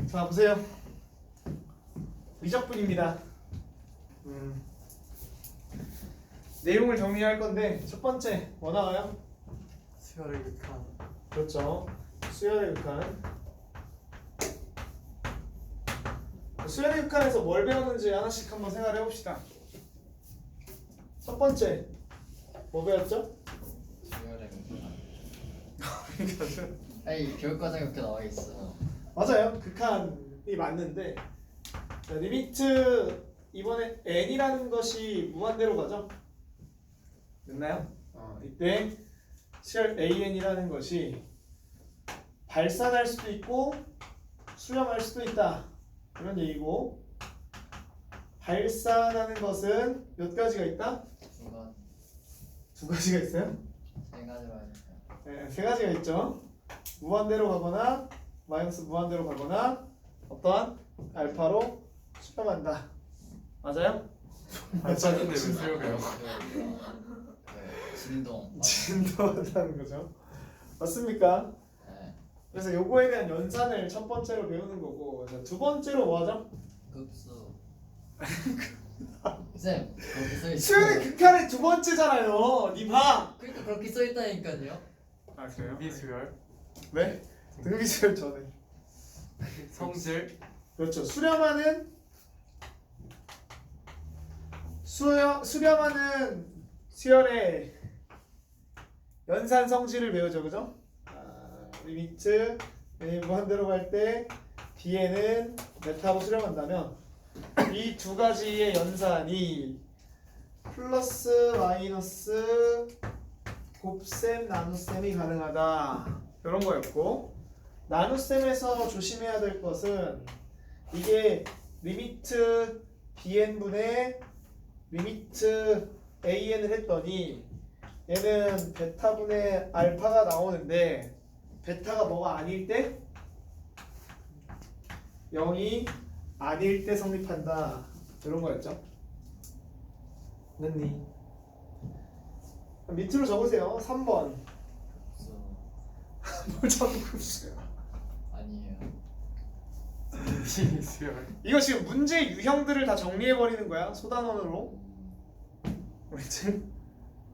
자 보세요. 미적분입니다. 내용을 정리할 건데 첫 번째 뭐 나와요? 수열의 극한. 그렇죠. 수열의 극한. 수열의 극한에서 뭘 배웠는지 하나씩 한번 생각을 해봅시다. 첫 번째 뭐 배웠죠? 수열의 극한. 아니 교육과정에 그렇게 나와 있어. 맞아요. 극한이 맞는데 자, 리미트 이번에 n이라는 것이 무한대로 가죠? 됐나요? 이때 수열 an이라는 것이 발산할 수도 있고 수렴할 수도 있다 이런 얘기고, 발산하는 것은 몇 가지가 있다? 중간 두 가지가 있어요? 세 가지로 하니까. 네, 세 가지가 있죠. 무한대로 가거나 마이너스 무한대로 가거나 어떠한 알파로 수렴한다. 맞아요? 발전인데 왜 수열해요? 진동. 진도한다는 거죠. 맞습니까? 네. 그래서 요거에 대한 연산을 첫 번째로 배우는 거고, 자, 두 번째로 뭐 하죠? 급수. 쌤 그렇게 써 있어. 수열의 극한의 두 번째잖아요. 니 봐. 그러니까 그렇게 써 있다니까요. 아 그래요? 미수열. 네? 등비수열 전에. 성질. 그렇죠. 수렴하는 수열의 연산 성질을 배우죠, 그죠? 리미트 n이 무한대로 갈 때 b에는 메타로 수렴한다면 이 두 가지의 연산이 플러스 마이너스 곱셈 나눗셈이 가능하다 이런 거였고, 나눗셈에서 조심해야 될 것은 이게 리미트 bn분의 리미트 an을 했더니 얘는 베타분의 알파가 나오는데 베타가 뭐가 아닐 때? 0이 아닐 때 성립한다 이런 거였죠. 됐니? 밑으로 적으세요. 3번. 급수. 뭘 자꾸 급수야. 아니에요. 미수열. 이거 지금 문제 유형들을 다 정리해버리는 거야, 소단원으로. 그렇지?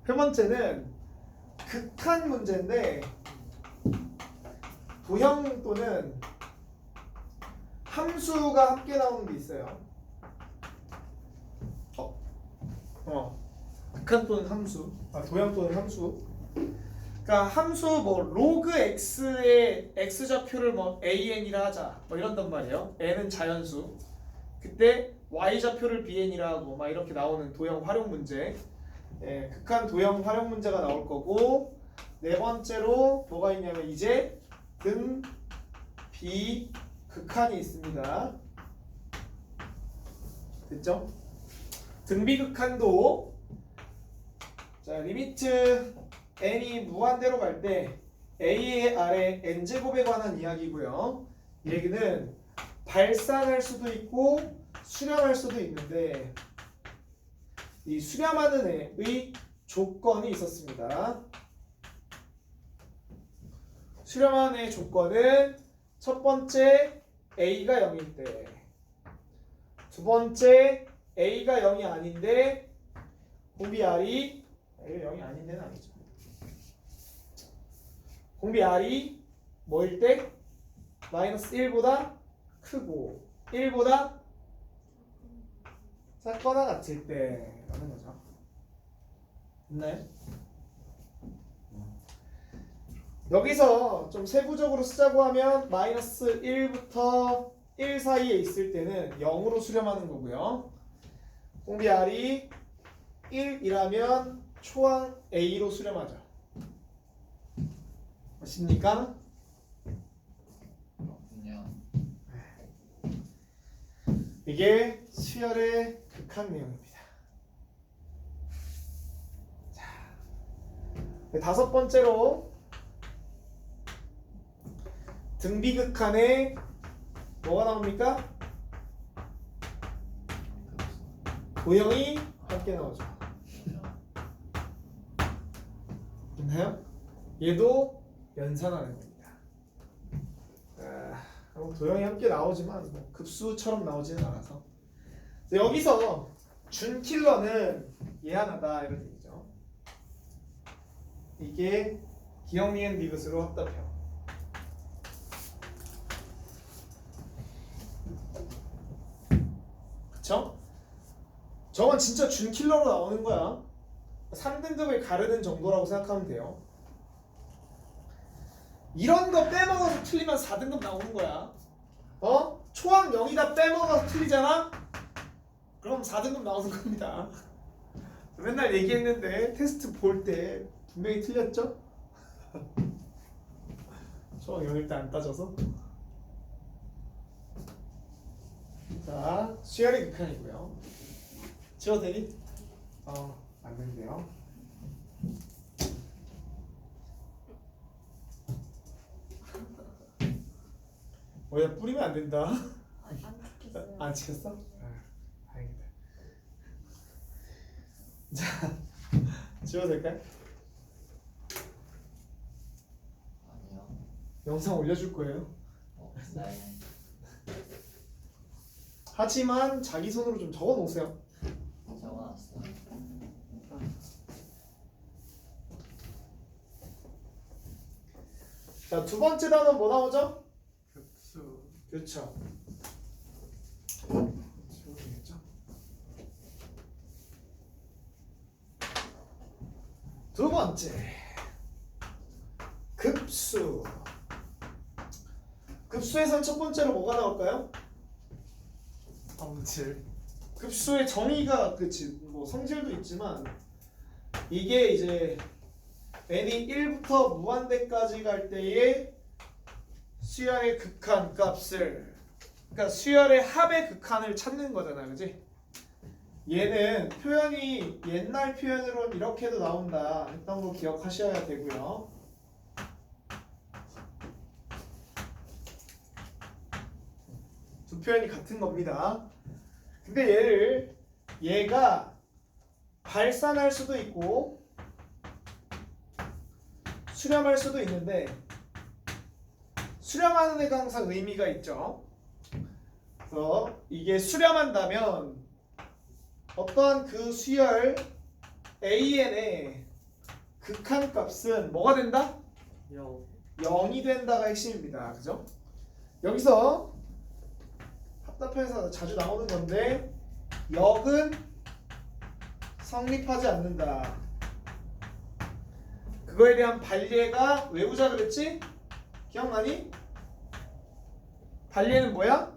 세 번째는 극한 문제인데 도형 또는 함수가 함께 나오는 게 있어요. 극한 또는 함수, 도형 또는 함수. 그러니까 함수 뭐 로그 x의 x 좌표를 뭐 an이라 하자 뭐 이런단 말이에요. n은 자연수. 그때 y 좌표를 bn이라 하고 막 이렇게 나오는 도형 활용 문제. 예, 극한 도형 활용 문제가 나올 거고, 네 번째로 뭐가 있냐면 이제 등 비극한이 있습니다. 됐죠? 등비극한도 자 리미트 n이 무한대로 갈 때 a의 아래 n제곱에 관한 이야기고요. 얘기는 발산할 수도 있고 수렴할 수도 있는데 이 수렴하는 애의 조건이 있었습니다. 수렴하는 애의 조건은 첫 번째 a가 0일 때, 두 번째 a가 0이 아닌데 공비 r이 a가 0이 아닌데는 아니죠. 공비 r이 뭐일 때? 마이너스 1보다 크고 1보다 작거나 같을 때 라는 거죠. 됐나요? 여기서 좀 세부적으로 쓰자고 하면 마이너스 1부터 1 사이에 있을 때는 0으로 수렴하는 거고요. 공비 r이 1이라면 초항 a로 수렴하죠. 아십니까? 그렇군요. 이게 수열의 극한 내용입니다. 자, 다섯 번째로 등비극한에 뭐가 나옵니까? 도형이 함께 나오죠. 됐나요? 얘도 연산하는 겁니다. 한번 도형이 함께 나오지만 뭐 급수처럼 나오지는 않아서. 여기서 준킬러는 예하나다 이런 얘기죠. 이게 기억 니은 디귿으로 합답해요. 그쵸? 저건 진짜 준킬러로 나오는 거야. 3등급을 가르는 정도라고 생각하면 돼요. 이런 거 빼먹어서 틀리면 4등급 나오는 거야. 초항 0이다 빼먹어서 틀리잖아? 그럼 4등급 나오는 겁니다. 맨날 얘기했는데 테스트 볼 때 분명히 틀렸죠? 초항 0일 때 안 따져서. 자, 수열의 극한이고요. 지워도 되니? 안 된대요. 왜 뿌리면 안 된다? 안 찍혔어요. 안 찍혔어? 다행이다. 자, 지워도 될까요? 아니요. 영상 올려줄 거예요. 네. 하지만 자기 손으로 좀 적어 놓으세요. 적어놨어요. 자, 두 번째 단어 뭐 나오죠? 급수. 그렇죠. 지워도 되겠죠? 두 번째 급수. 급수에선 첫 번째로 뭐가 나올까요? 성질. 급수의 정의가 그치 뭐 성질도 있지만 이게 이제 n이 1부터 무한대까지 갈 때의 수열의 극한 값을, 그러니까 수열의 합의 극한을 찾는 거잖아, 그지? 얘는 표현이 옛날 표현으로는 이렇게도 나온다 했던 거 기억하셔야 되고요. 두 표현이 같은 겁니다. 근데 얘가 발산할 수도 있고 수렴할 수도 있는데 수렴하는 애가 항상 의미가 있죠. 그래서 이게 수렴한다면 어떠한 그 수열 AN의 극한값은 뭐가 된다? 0이 된다가 핵심입니다. 그죠? 여기서 합답해서 자주 나오는 건데 역은 성립하지 않는다. 그거에 대한 반례가 외우자 그랬지? 기억나니? 반례는 뭐야?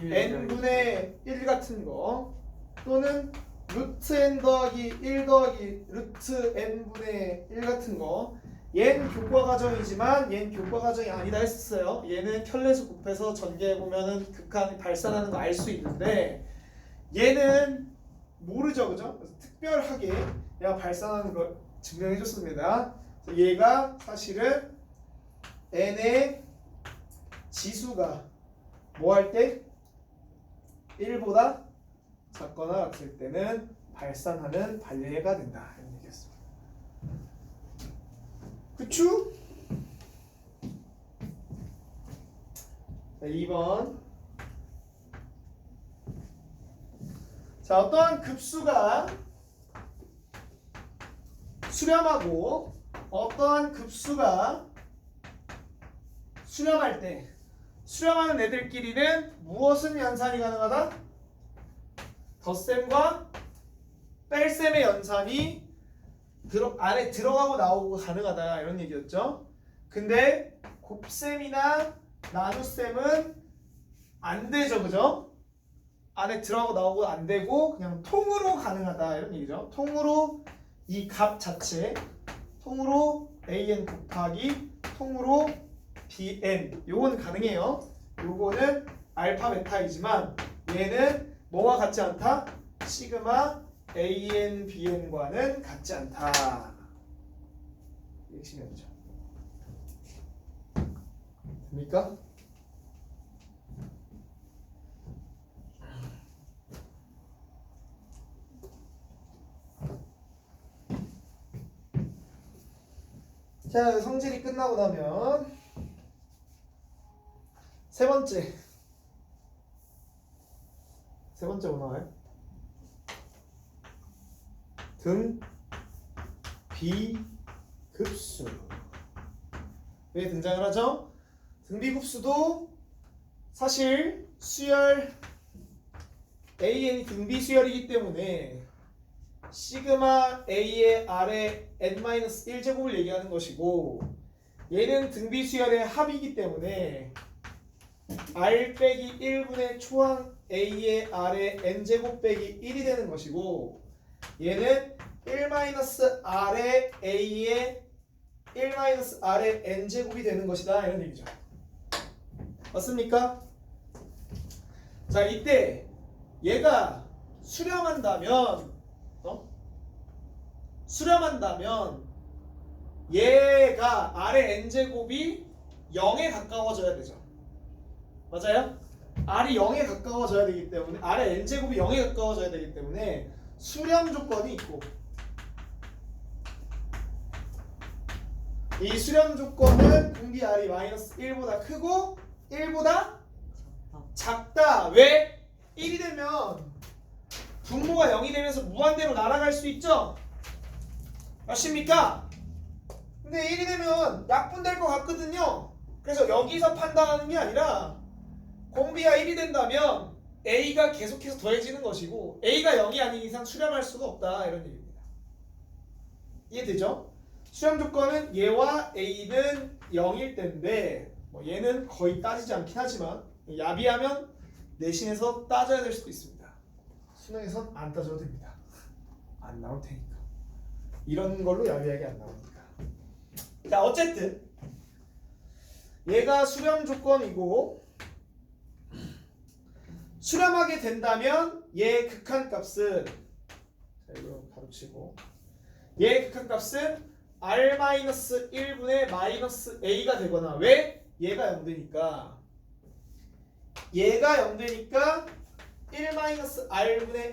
n분의 1 같은 거 또는 루트 n 더하기 1 더하기 루트 n분의 1 같은 거. 얘는 교과 과정이지만 얘는 교과 과정이 아니다 했었어요. 얘는 켤레수 곱해서 전개해보면은 극한 발산하는 거 알 수 있는데 얘는 모르죠, 그죠? 그래서 특별하게 얘가 발산하는 걸 증명해줬습니다. 얘가 사실은 n의 지수가 뭐 할 때? 1보다 작거나 같을 때는 발산하는 반례가 된다 이런 얘기였습니다. 그쵸? 자, 2번. 자, 어떠한 급수가 수렴하고 어떠한 급수가 수렴할 때 수렴하는 애들끼리는 무엇은 연산이 가능하다? 덧셈과 뺄셈의 연산이 안에 들어가고 나오고 가능하다 이런 얘기였죠. 근데 곱셈이나 나눗셈은 안 되죠, 그죠? 안에 들어가고 나오고 안 되고 그냥 통으로 가능하다 이런 얘기죠. 통으로 이 값 자체, 통으로 an 곱하기 통으로 bn 요거는 가능해요. 요거는 알파 베타이지만 얘는 뭐와 같지 않다? 시그마 an bn과는 같지 않다. 핵심이었죠. 됩니까? 자, 성질이 끝나고 나면 세 번째 뭐 나와요? 등 비급수. 왜 등장을 하죠? 등비급수도 사실 수열 AN이 등비 수열이기 때문에 시그마 A의 R의 n-1제곱을 얘기하는 것이고, 얘는 등비 수열의 합이기 때문에 R 빼기 1분의 초항 A의 R의 n제곱 빼기 1이 되는 것이고, 얘는 1-R의 A의 1-R의 n제곱이 되는 것이다, 이런 얘기죠. 맞습니까? 자, 이때 얘가 수렴한다면 얘가 R의 n제곱이 0에 가까워져야 되죠. 맞아요? R이 0에 가까워져야 되기 때문에, R의 n제곱이 0에 가까워져야 되기 때문에 수렴 조건이 있고, 이 수렴 조건은 공비 R이 -1보다 크고 1보다 작다. 왜? 1이 되면 분모가 0이 되면서 무한대로 날아갈 수 있죠? 맞습니까? 근데 1이 되면 약분될 것 같거든요. 그래서 여기서 판단하는 게 아니라 공비가 1이 된다면 A가 계속해서 더해지는 것이고, A가 0이 아닌 이상 수렴할 수가 없다, 이런 얘기입니다. 이해되죠? 수렴 조건은 얘와 A는 0일 때인데, 얘는 거의 따지지 않긴 하지만 야비하면 내신에서 따져야 될 수도 있습니다. 수능에선 안 따져도 됩니다. 안 나올 테니까. 이런 걸로 야비하게 안 나오니까. 자, 어쨌든 얘가 수렴 조건이고, 수렴하게 된다면 얘 극한값은, 자, 이거 가로치고, 얘 극한값은 R-1분의 -A가 되거나, 왜? 얘가 0되니까 1-R분의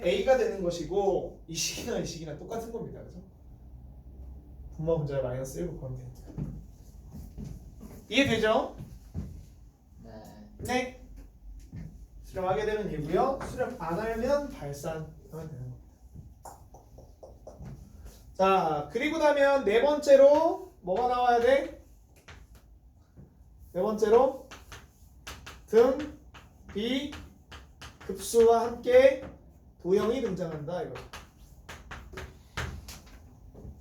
A가 되는 것이고, 이 식이나 똑같은 겁니다. 그래서 분모 분자에 -1 곱하면 되니까. 이해되죠? 네. 네. 수렴하게 되면 얘고요. 수렴 안 하면 발산하면 되는 겁니다. 자, 그리고 나면 네 번째로 뭐가 나와야 돼? 네 번째로 등, 비, 급수와 함께 도형이 등장한다, 이거.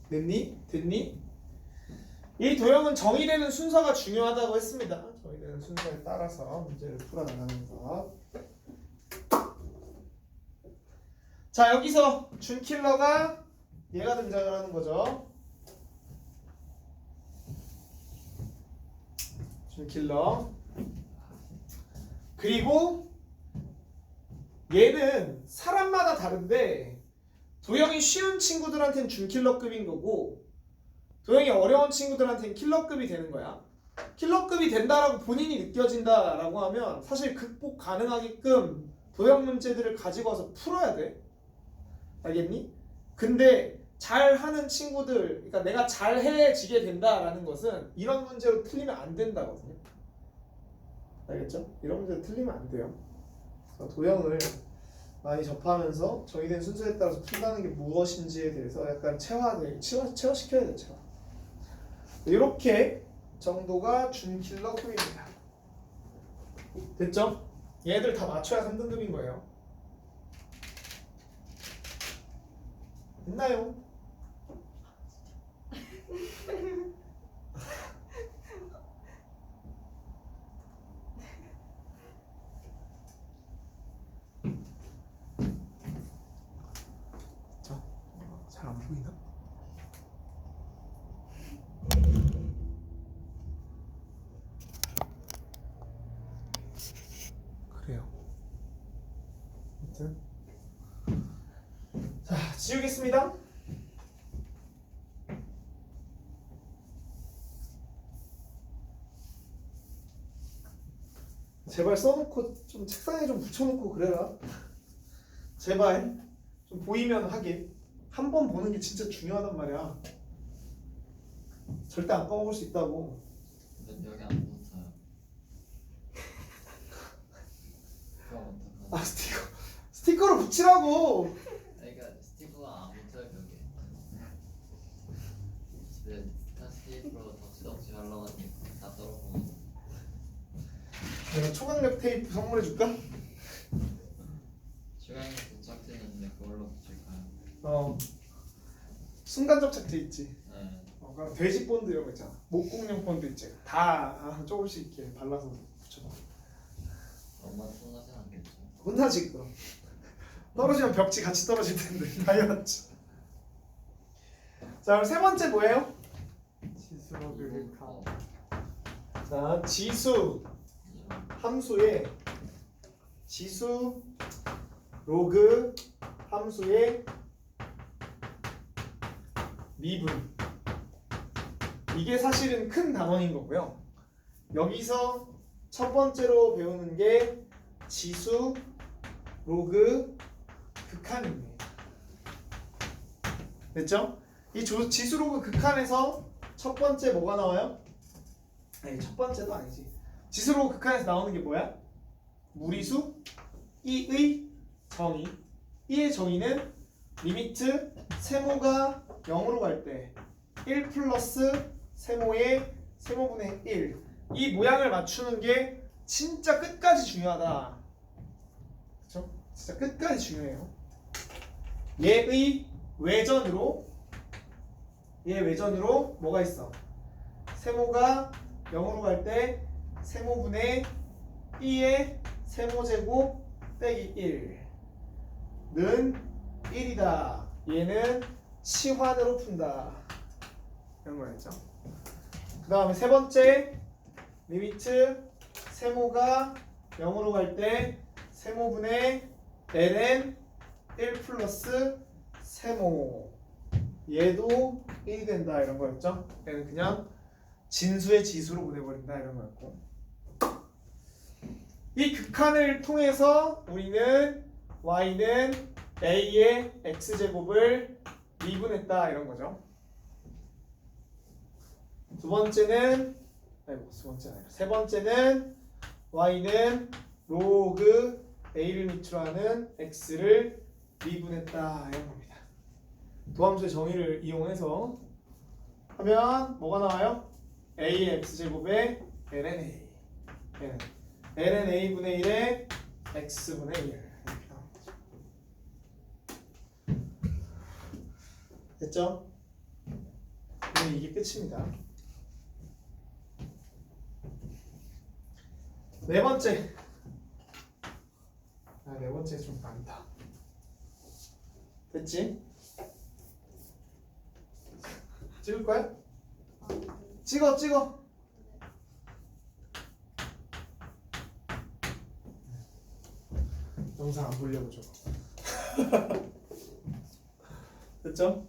됐니? 이 도형은 정의되는 순서가 중요하다고 했습니다. 정의되는 순서에 따라서 문제를 풀어나가는 것. 자, 여기서 준킬러가 얘가 등장을 하는 거죠. 준킬러. 그리고 얘는 사람마다 다른데, 도형이 쉬운 친구들한테는 준킬러급인 거고, 도형이 어려운 친구들한테는 킬러급이 되는 거야. 킬러급이 된다라고 본인이 느껴진다라고 하면 사실 극복 가능하게끔 도형 문제들을 가지고 와서 풀어야 돼. 알겠니? 근데 잘하는 친구들, 그러니까 내가 잘해지게 된다라는 것은 이런 문제로 틀리면 안 된다거든요. 알겠죠? 이런 문제로 틀리면 안 돼요. 그래서 도형을 많이 접하면서 정의된 순서에 따라서 푼다는 게 무엇인지에 대해서 약간 체화시켜야 돼요. 체화. 이렇게 정도가 준킬러급입니다. 됐죠? 얘들 다 맞춰야 3등급인 거예요. 됐나요? 자, 잘 안 보이나? 그래요. 아무튼 자, 지우겠습니다. 제발 써놓고 좀 책상에 좀 붙여놓고 그래라. 제발 좀 보이면 하게. 한 번 보는 게 진짜 중요하단 말이야. 절대 안 까먹을 수 있다고. 몇 여기 안 붙어요. 붙이라고. 그러니까 스티브가 안 붙어요 벽에. 집에 스티브로 덕지덕지 발라가지고 다 떨어보고. 내가 초강력 테이프 선물해 줄까? 주간에 도착돼 있는데 그걸로 붙일까요? 순간 접착제 있지. 네. 그럼 돼지 본드 이런 거 있잖아. 목공용 본드 있지. 다 조금씩 이렇게 발라서 붙여봐. 엄마 혼나진 않겠죠? 혼나지 그럼. 떨어지면 벽지 같이 떨어질 텐데 당연하지. 자 그럼 세 번째 뭐예요? 지수로 극한. 자 지수 함수의 지수 로그 함수의 미분. 이게 사실은 큰 단원인 거고요. 여기서 첫 번째로 배우는 게 지수 로그 극한입니다. 됐죠? 이 지수 로그 극한에서 첫 번째 뭐가 나와요? 아니 첫 번째도 아니지. 지수 로그 극한에서 나오는 게 뭐야? 무리수 E의 정의. E의 정의는 리미트 세모가 0으로 갈 때 1 플러스 세모의 세모분의 1. 이 모양을 맞추는 게 진짜 끝까지 중요하다. 그렇죠? 진짜 끝까지 중요해요. 얘의 외전으로 뭐가 있어? 세모가 0으로 갈 때 세모분의 E의 세모제곱 빼기 1는 1이다. 얘는 치환으로 푼다. 이런 거였죠. 그 다음에 세 번째 리미트 세모가 0으로 갈 때 세모분의 ln 1 플러스 세모 얘도 1이 된다 이런 거였죠. 얘는 그냥 진수의 지수로 보내버린다 이런 거였고, 이 극한을 통해서 우리는 y는 a의 x제곱을 미분했다 이런 거죠. 두 번째는 세 번째는 y는 로그 a를 밑으로 하는 x를 미분했다 이런 겁니다. 도함수의 정의를 이용해서 하면 뭐가 나와요? a의 x제곱에 ln a ln a 분의 1에 x분의 1 이렇게 나옵니다. 됐죠? 이게 끝입니다. 네 번째. 네 번째 좀 많다. 됐지? 찍을 거야? 찍어. 영상 안 보려고 줘. 됐죠?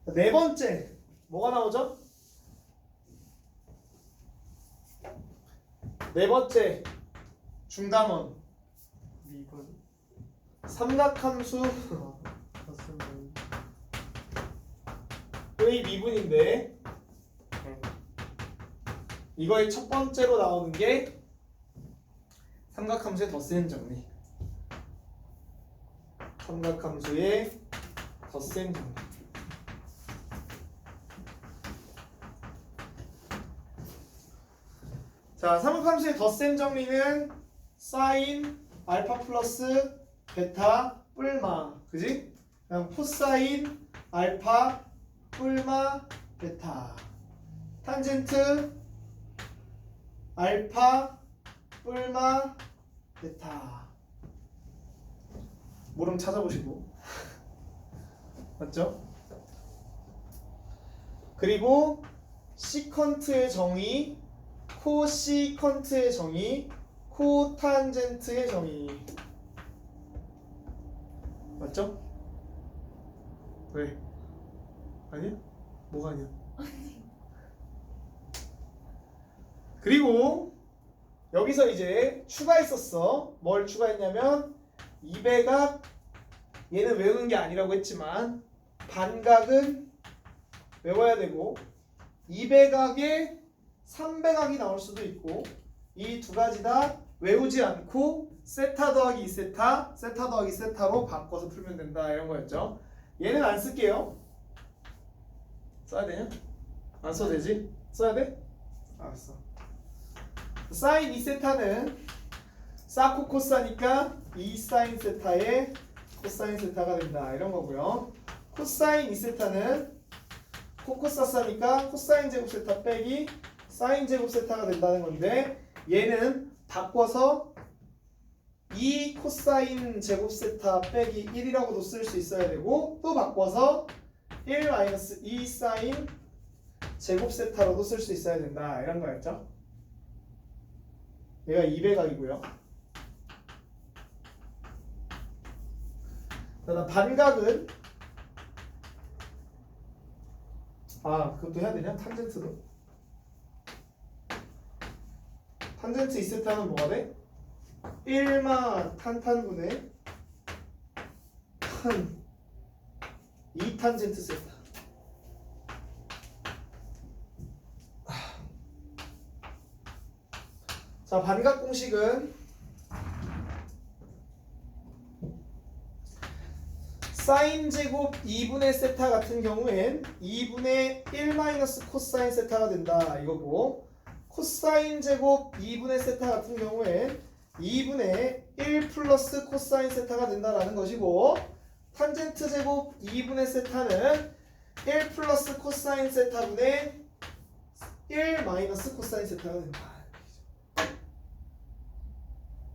네 번째 뭐가 나오죠? 네 번째 중단원 미분. 삼각함수의 컸으면 미분인데, 이거의 첫 번째로 나오는 게 삼각함수의 덧셈 정리. 삼각함수의 덧셈 정리. 자, 삼각함수의 덧셈 정리는 사인 알파 플러스 베타 뿔마, 그지? 그냥 코사인 알파 뿔마 베타, 탄젠트 알파 뿔마 베타. 모르면 찾아보시고. 맞죠? 그리고 시컨트의 정의, 코시컨트의 정의, 코탄젠트의 정의. 맞죠? 왜? 아니야? 뭐가 아니야? 그리고 여기서 이제 추가했었어. 뭘 추가했냐면 2배각, 얘는 외우는 게 아니라고 했지만 반각은 외워야 되고, 2배각에 3배각이 나올 수도 있고, 이 두 가지 다 외우지 않고 세타 더하기 2세타, 세타 더하기 세타로 바꿔서 풀면 된다 이런 거였죠. 얘는 안 쓸게요. 써야 되냐? 안 써도 되지? 써야 돼? 알았어. 사인 2세타는 사코 코사니까 2 사인 세타의 코사인 세타가 된다 이런 거고요. 코사인 2세타는 코코사사니까 코사인 제곱 세타 빼기 사인 제곱 세타가 된다는 건데 얘는 바꿔서 2 코사인 제곱 세타 빼기 1이라고도 쓸 수 있어야 되고 또 바꿔서 1 마이너스 2 사인 제곱 세타로도 쓸 수 있어야 된다 이런 거였죠. 얘가 2배각이고요. 그다음 반각은 그것도 해야 되냐? 탄젠트도. 탄젠트 2세타는 뭐가 돼? 1마 탄탄분의 탄 2탄젠트 세타. 자, 반각 공식은 사인 제곱 2분의 세타 같은 경우엔 2분의 1 마이너스 코사인 세타가 된다 이거고, 코사인 제곱 2분의 세타 같은 경우엔 2분의 1 플러스 코사인 세타가 된다라는 것이고, 탄젠트 제곱 2분의 세타는 1 플러스 코사인 세타분의 1 마이너스 코사인 세타가 된다.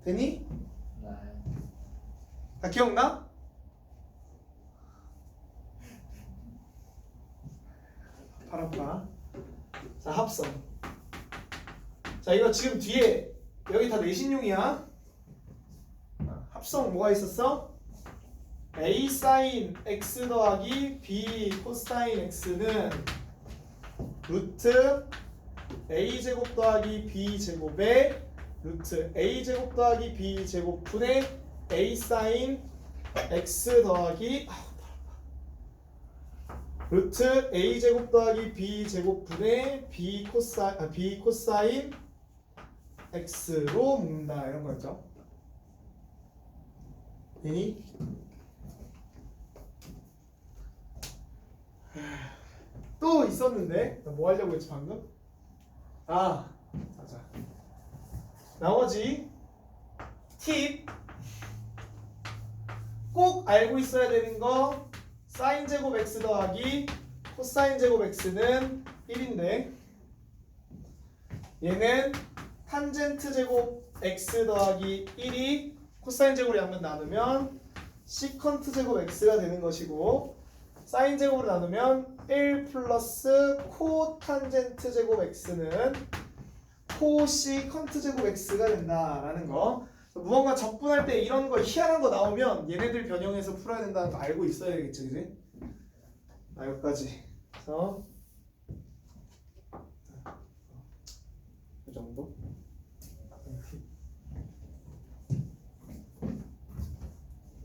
되니? 네. 다 기억나? 바람파. 자, 합성. 자, 이거 지금 뒤에 여기 다 내신용이야. 합성 뭐가 있었어? a 사인 x 더하기 b 코사인 x는 루트 a 제곱 더하기 b 제곱에 루트 a 제곱 더하기 b 제곱 분의 a 사인 x 더하기 루트 a 제곱 더하기 b 제곱 분의 b 코사인 x로 묶는다 이런 거였죠. 되니? 또 있었는데 나 뭐 하려고 했지 방금? 맞아. 나머지 팁 꼭 알고 있어야 되는 거, 사인 제곱 x 더하기 코사인 제곱 x는 1인데 얘는 탄젠트 제곱 x 더하기 1이 코사인 제곱을 양면 나누면 시컨트 제곱 x가 되는 것이고, 사인 제곱으로 나누면 1 플러스 코탄젠트 제곱 x는 코시컨트 제곱 x가 된다라는 거. 무언가 적분할 때 이런 거 희한한 거 나오면 얘네들 변형해서 풀어야 된다는 거 알고 있어야 되겠지, 그지? 여기까지. 그래서 이 정도.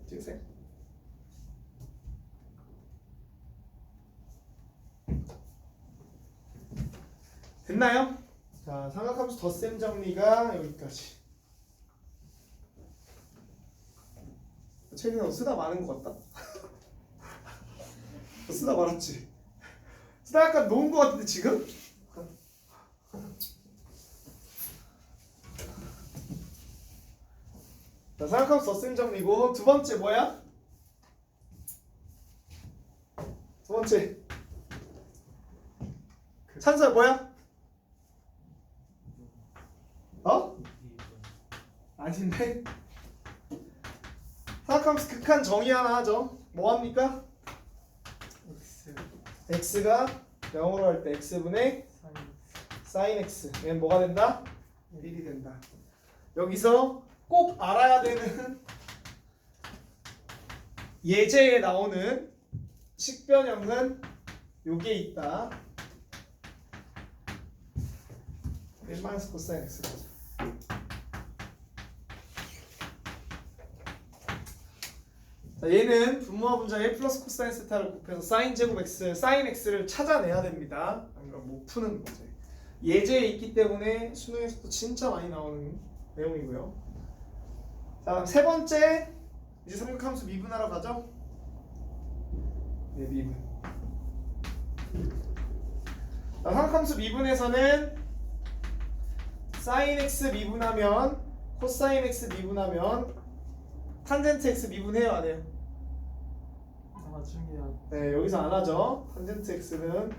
찍으세요. 됐나요? 자, 삼각함수 덧셈 정리가 여기까지. 최근에 쓰다 많은 것 같다. 쓰다 말았지. 쓰다 약간 놓은 것 같은데 지금? 자, 삼각함수 덧셈 정리고 두 번째 뭐야? 두 번째 찬수야 뭐야? 아닌데? 삼각함수 극한 정의 하나 하죠. 뭐 합니까? x가 0으로 할 때 x분의 sin x. 얘는 뭐가 된다? 1이 된다. 여기서 꼭 알아야 되는 예제에 나오는 식변형은 요게 있다. 1 마이너스 코사인 x. 자, 얘는 분모와 분자의 플러스 코사인 세타를 곱해서 사인 제곱 x, 사인 x를 찾아내야 됩니다. 그러니까 못 푸는 거지. 예제에 있기 때문에 수능에서도 진짜 많이 나오는 내용이고요. 자, 세 번째 이제 삼각함수 미분하러 가죠. 네, 미분. 자, 삼각함수 미분에서는 sin x 미분하면 코사인 x 미분하면 탄젠트 x 미분해요, 안 해요? 나중에 네, 여기서 안 하죠. 탄젠트 x는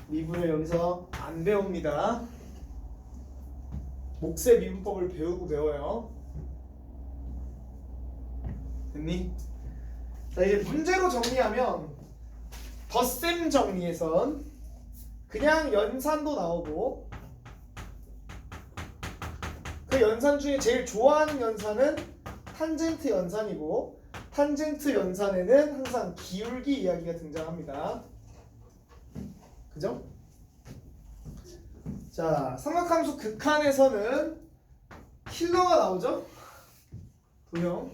미분을 여기서 안 배웁니다. 몫의 미분법을 배우고 배워요. 됐니? 자, 이제 문제로 정리하면 덧셈 정리에선 그냥 연산도 나오고 그 연산 중에 제일 좋아하는 연산은 탄젠트 연산이고 탄젠트 연산에는 항상 기울기 이야기가 등장합니다. 그죠? 자, 삼각함수 극한에서는 킬러가 나오죠? 도형.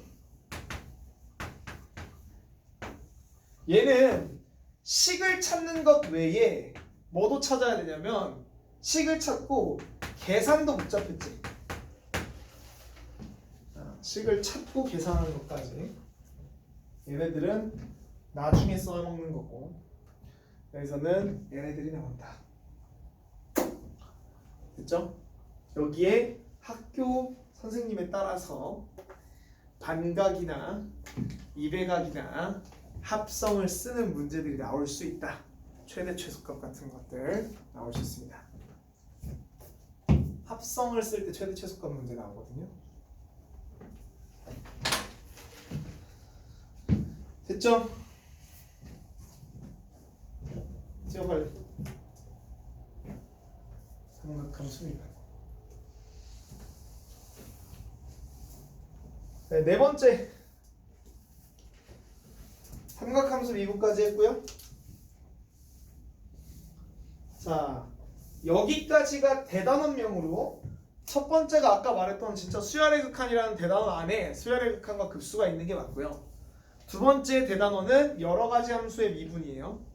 얘는 식을 찾는 것 외에 뭐도 찾아야 되냐면 식을 찾고 계산도 복잡했지. 식을 찾고 계산하는 것까지. 얘네들은 나중에 써먹는 거고 여기서는 얘네들이 나온다. 됐죠? 여기에 학교 선생님에 따라서 반각이나 이배각이나 합성을 쓰는 문제들이 나올 수 있다. 최대 최소값 같은 것들 나올 수 있습니다. 합성을 쓸 때 최대 최소값 문제 나오거든요. 됐죠? 찍어 빨리. 삼각함수 미분. 네, 네 번째 삼각함수 미분까지 했고요. 자, 여기까지가 대단원명으로 첫 번째가 아까 말했던 진짜 수열의 극한이라는 대단원 안에 수열의 극한과 급수가 있는 게 맞고요. 두 번째 대단원은 여러 가지 함수의 미분이에요.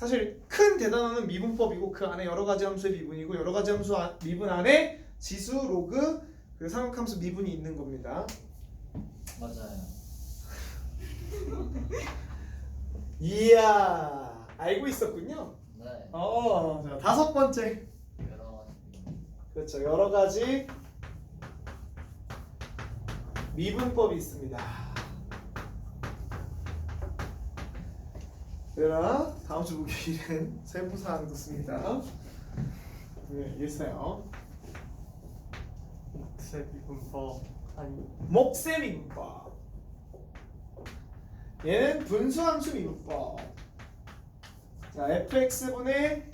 사실 큰 대단원은 미분법이고 그 안에 여러 가지 함수의 미분이고 여러 가지 함수 미분 안에 지수, 로그, 그리고 삼각함수 미분이 있는 겁니다. 맞아요. 이야, 알고 있었군요. 네. 자, 다섯 번째. 여러 가지. 그렇죠. 여러 가지 미분법이 있습니다. 그러나 다음 주 목요일은 세부 사항도 씁니다. 네, 있어요. 몫의 미분법 아니 몫의 미분법. 얘는 분수함수 미분법. 자, fx분의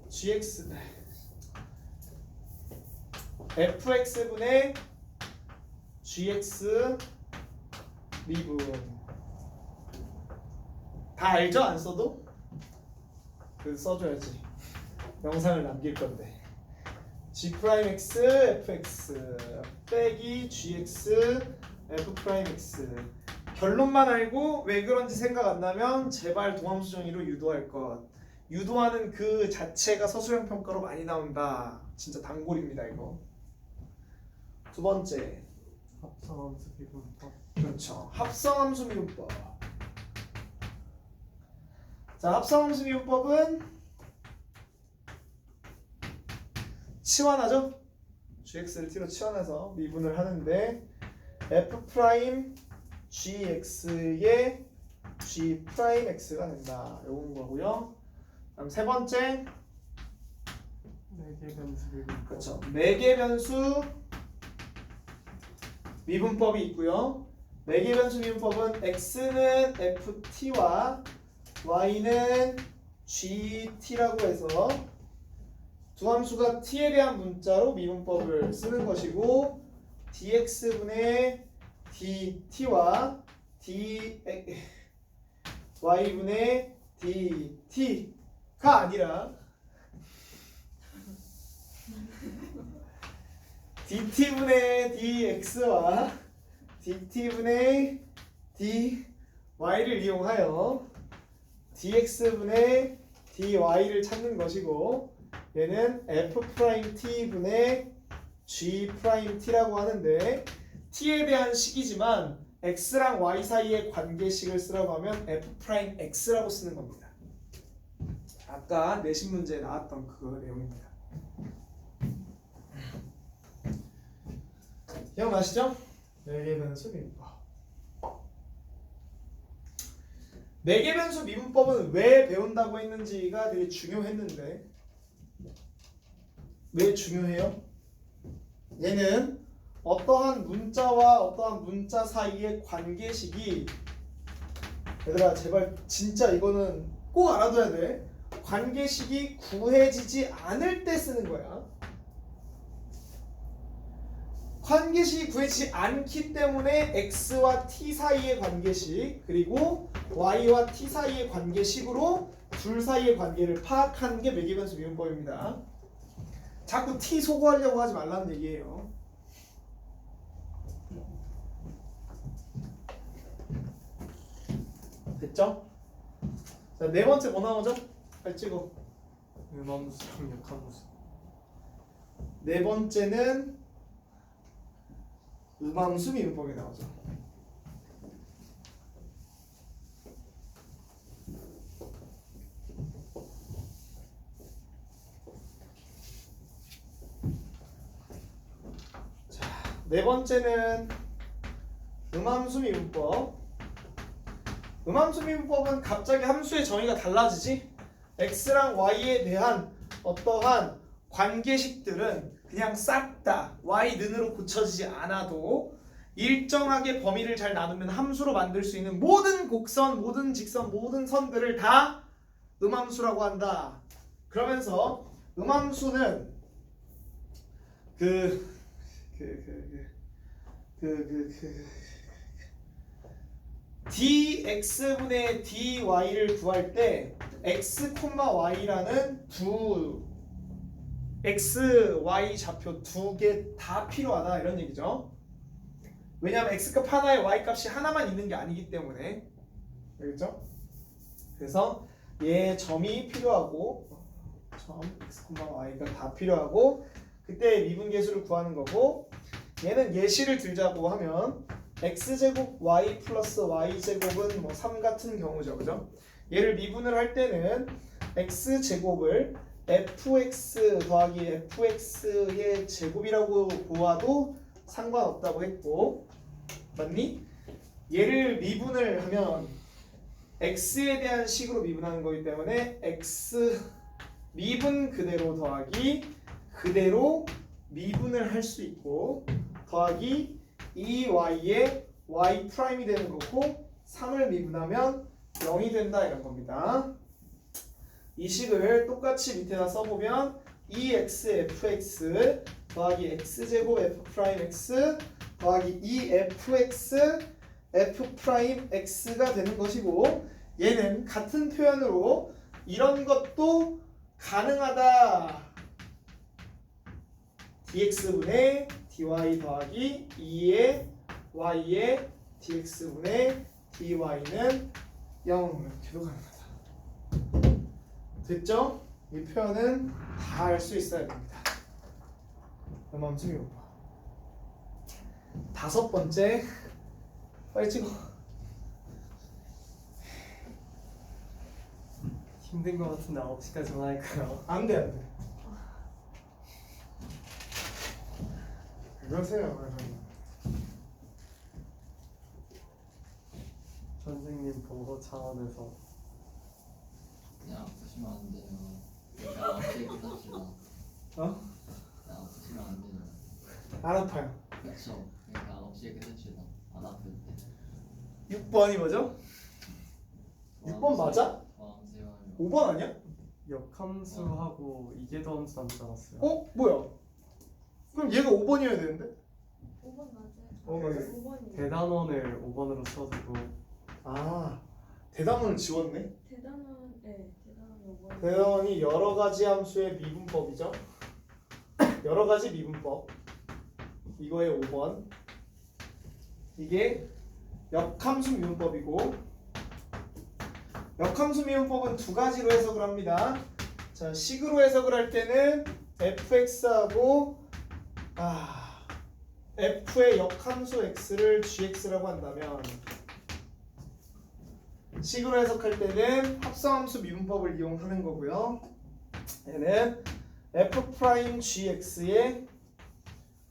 gx fx분의 gx 미분. 다 알죠? 안 써도? 그래서 써줘야지. 영상을 남길 건데. g'x fx 빼기 gx f'x. 결론만 알고 왜 그런지 생각 안 나면 제발 도함수 정의로 유도할 것. 유도하는 그 자체가 서술형 평가로 많이 나온다. 진짜 단골입니다 이거. 두 번째. 합성함수 미분법. 그렇죠. 합성함수 미분법. 자, 합성함수 미분법은 치환하죠. gx를 t로 치환해서 미분을 하는데 f' gx의 g'x가 된다. 요건 거고요. 그다음 세 번째. 네개 변수 미분법. 그렇죠. 4개 변수 미분법이 있고요. 4개 변수 미분법은 x는 ft와 y는 gt라고 해서 두 함수가 t에 대한 문자로 미분법을 쓰는 것이고 dx분의 dt와 y분의 dt가 아니라 dt분의 dx와 dt분의 dy를 이용하여 dx분의 dy를 찾는 것이고 얘는 f't분의 G'T라고 하는데 T에 대한 식이지만 X랑 Y 사이의 관계식을 쓰라고 하면 F'X라고 쓰는 겁니다. 아까 내신 문제에 나왔던 그 내용입니다. 기억나시죠? 4개 변수 미분법. 4개 변수 미분법은 왜 배운다고 했는지가 되게 중요했는데 왜 중요해요? 얘는 어떠한 문자와 어떠한 문자 사이의 관계식이 얘들아 제발 진짜 이거는 꼭 알아둬야 돼. 관계식이 구해지지 않을 때 쓰는 거야. 관계식이 구해지지 않기 때문에 x와 t 사이의 관계식 그리고 y와 t 사이의 관계식으로 둘 사이의 관계를 파악하는 게 매개변수 미분법입니다. 자꾸 t 소거하려고 하지 말라는 얘기예요. 됐죠? 자, 네 번째 뭐 나오죠? 빨리 찍어. 음함수랑 역함수. 네 번째는 음함수 미분법이 나오죠. 자, 네 번째는 음함수 미분법. 음함수 미분법은 갑자기 함수의 정의가 달라지지? x랑 y에 대한 어떠한 관계식들은 그냥 싹 다 y는으로 고쳐지지 않아도 일정하게 범위를 잘 나누면 함수로 만들 수 있는 모든 곡선, 모든 직선, 모든 선들을 다 음함수라고 한다. 그러면서 음함수는 dx분의 dy를 구할 때 x, y라는 두 x, y 좌표 두 개 다 필요하다 이런 얘기죠. 왜냐하면 x값 하나에 y값이 하나만 있는 게 아니기 때문에. 알겠죠? 그래서 얘 점이 필요하고 점 x, y가 다 필요하고 그때 미분계수를 구하는 거고 얘는 예시를 들자고 하면 x제곱 y 플러스 y제곱은 뭐 3 같은 경우죠. 그죠? 얘를 미분을 할 때는 x제곱을 fx 더하기 fx의 제곱이라고 보아도 상관없다고 했고 맞니? 얘를 미분을 하면 x에 대한 식으로 미분하는 거기 때문에 x 미분 그대로 더하기 그대로 미분을 할 수 있고 더하기 2y에 y 프라임이 되는 거고 3을 미분하면 0이 된다 이런 겁니다. 이 식을 똑같이 밑에다 써보면 2xfx 더하기 x제곱 f'x 더하기 2fx f'x가 되는 것이고 얘는 같은 표현으로 이런 것도 가능하다. dx분의 dy 더하기 2의 y의 dx분의 dy는 0 이렇게도 가능하다. 됐죠? 이 표현은 다 알 수 있어야 됩니다. 음함수 미분법. 다섯 번째 빨리 찍어. 힘든 거 같은데 9시까지 전화할까요? 안 돼, 안 돼. 그러세요. 선생님 보호 차원에서 그냥 아프시면 안 돼요. 그냥 9시에 끝납시다. 어? 그냥 아프시면 안 돼요. 안 아파요. 그쵸? 그러니까 9시에 끝냅시다. 안 아플 때. 6번이 뭐죠? 6번 맞아? 저항세요. 5번 아니야? 역함수하고 이계도함수 남지 않았어요? 어? 뭐야? 그럼 얘가 5번이어야 되는데? 5번 맞아요. 어, 맞아요. 5번이요. 대단원을 5번으로 써주고 아, 대담원을 지웠네? 대단원, 네, 대단원 5번. 대담원이 여러 가지 함수의 미분법이죠. 여러 가지 미분법. 이거의 5번. 이게 역함수 미분법이고 역함수 미분법은 두 가지로 해석을 합니다. 자, 식으로 해석을 할 때는 fx하고 f의 역함수 x를 gx라고 한다면 식으로 해석할 때는 합성함수 미분법을 이용하는 거고요. 얘는 f 프라임 gx의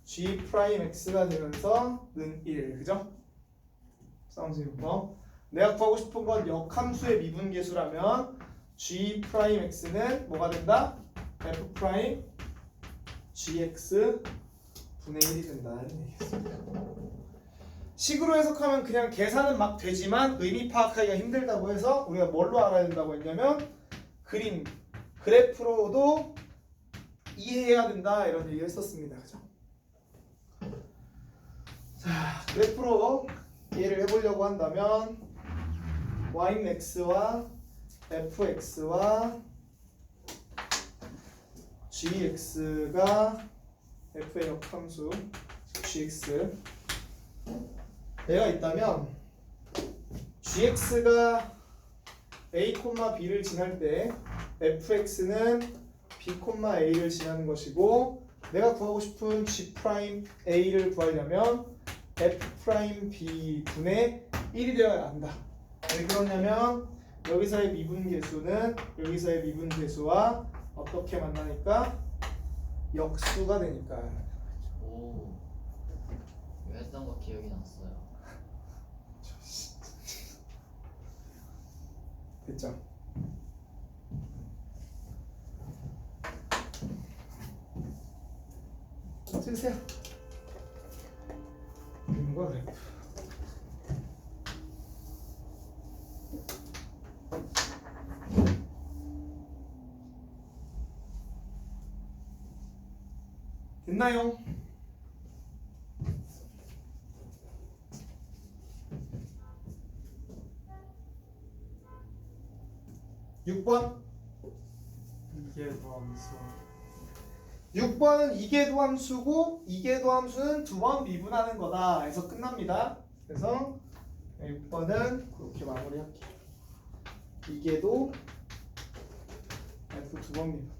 g 프라임 x가 되면서 는 1, 그죠? 합성함수 미분법. 내가 구하고 싶은 건 역함수의 미분계수라면 g 프라임 x는 뭐가 된다? f 프라임 gx 분의 1이 된다 이런 얘기겠습니다. 식으로 해석하면 그냥 계산은 막 되지만 의미 파악하기가 힘들다고 해서 우리가 뭘로 알아야 된다고 했냐면 그림, 그래프로도 이해해야 된다 이런 얘기를 했었습니다. 그죠? 자, 그래프로 이해를 해보려고 한다면 y는 x와 fx와 gx가 f의 역함수 gx 얘가 있다면 gx가 a, b를 지날 때 fx는 b, a를 지나는 것이고 내가 구하고 싶은 g 프라임 a를 구하려면 f 프라임 b 분의 1이 되어야 한다. 왜 그러냐면 여기서의 미분계수는 여기서의 미분계수와 어떻게 만나니까 역수가 되니까. 오. 이거 했던 거 기억이 났어요. 됐죠? 찍으세요. 그림과 그래프. 됐나요? (6번) 이계도 함수 6번은 이계도 함수고 이계도 함수는 두 번 미분하는 거다 해서 끝납니다. 그래서 6번은 그렇게 마무리할게요. 이계도 F 두 번 미분.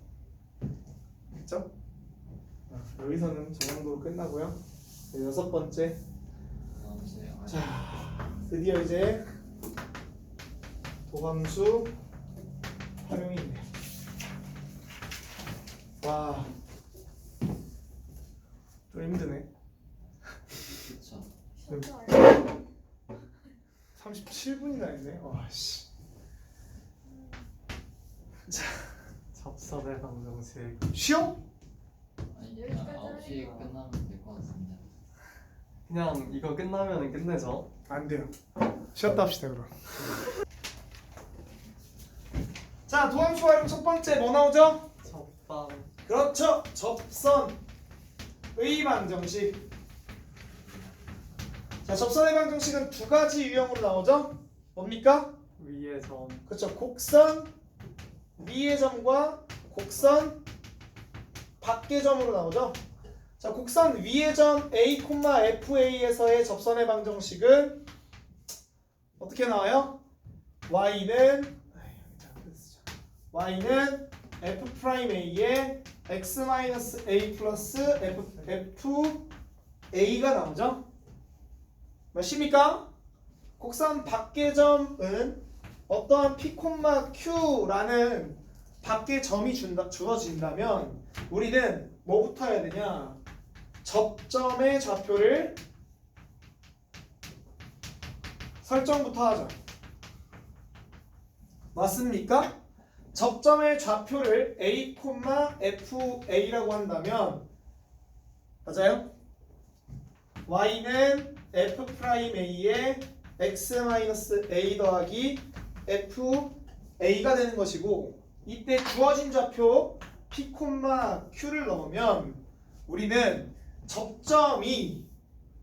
됐죠? 여기서는 저 정도로 끝나고요. 6번째. 자, 드디어 이제 도함수 활용이 있네요. 와, 좀 힘드네. 그쵸. 시험도 알고 37분이나 했네. 와, 씨. 접선의 방정식 쉬어? 아니 여기까지 그냥 9시에 하니까. 끝나면 될 것 같습니다. 그냥 이거 끝나면 끝내죠. 안 돼요. 쉬었다 합시다 그럼. 자, 도함수 활용 첫 번째 뭐 나오죠? 접방 그렇죠. 접선의 방정식. 자, 접선의 방정식은 두 가지 유형으로 나오죠. 뭡니까? 위의 점 그렇죠. 곡선 위의 점과 곡선 밖의 점으로 나오죠. 자, 곡선 위의 점 A, FA에서의 접선의 방정식은 어떻게 나와요? y는 F'A에 x-a 플러스 FA가 나오죠. 맞습니까? 곡선 밖의 점은 어떠한 P, Q라는 밖의 점이 주어진다면 우리는 뭐부터 해야 되냐? 접점의 좌표를 설정부터 하자. 맞습니까? 접점의 좌표를 A, FA라고 한다면 맞아요? y는 F'A에 x-a 더하기 FA가 되는 것이고 이때 주어진 좌표 P, Q를 넣으면 우리는 접점이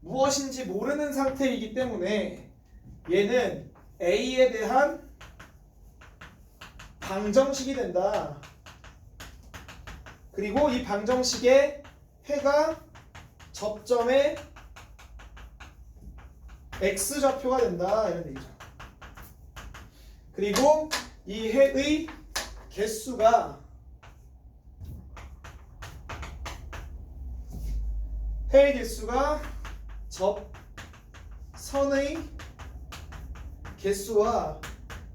무엇인지 모르는 상태이기 때문에 얘는 A에 대한 방정식이 된다. 그리고 이 방정식의 해가 접점의 x좌표가 된다 이런 얘기죠. 그리고 이 해의 개수가 해의 개수가 접선의 개수와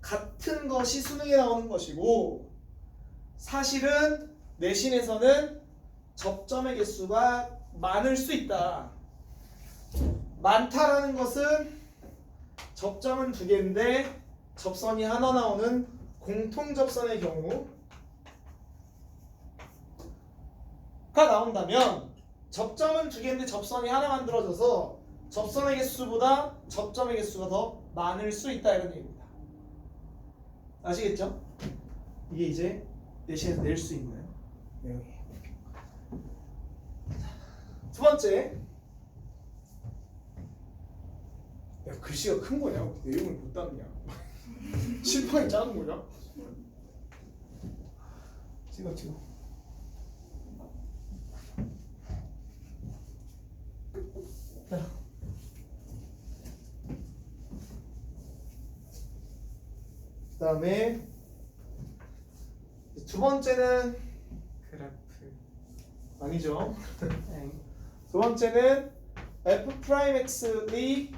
같은 것이 수능에 나오는 것이고 사실은 내신에서는 접점의 개수가 많을 수 있다. 많다라는 것은 접점은 두 개인데 접선이 하나 나오는 공통접선의 경우가 나온다면 접점은 두 개인데 접선이 하나 만들어져서 접선의 개수보다 접점의 개수가 더 많을 수 있다 이런 얘기입니다. 아시겠죠? 이게 이제 내신에서 낼 수 있는 내용이에요. 두 번째, 야, 글씨가 큰 거냐? 내용을 못 담냐? 실판이 작은 거냐? 찍어. 자. 그 다음에 두 번째는 그래프. 아니죠. 엥. 두 번째는 f'x의